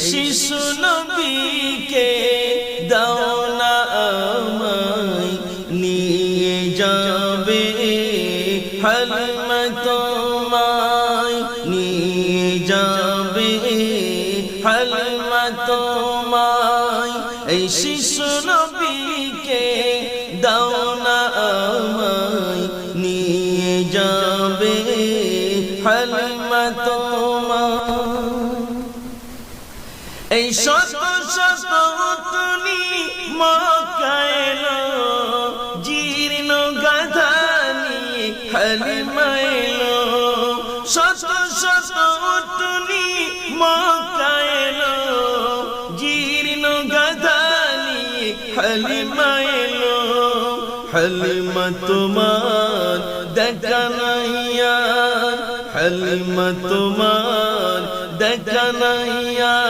শিশু নবীকে দাও না আমায় নিয়ে যাবে হালিমা তোমায় নিয়ে যাবে হালিমা তোমায় এই শিশু নবীকে দাও না আমায় নিয়ে যাবে হালিমা তোমায় এই শত শত উটনি মক্কায় এলো জীর্ণ গাধা নিয়ে হালিমা এলো শত শত উটনি মক্কায় এলো জীর্ণ গাধা নিয়ে হালিমা এলো হালিমা তোমার দেখা নাই আর হালিমা তোমার দেখা নাই আর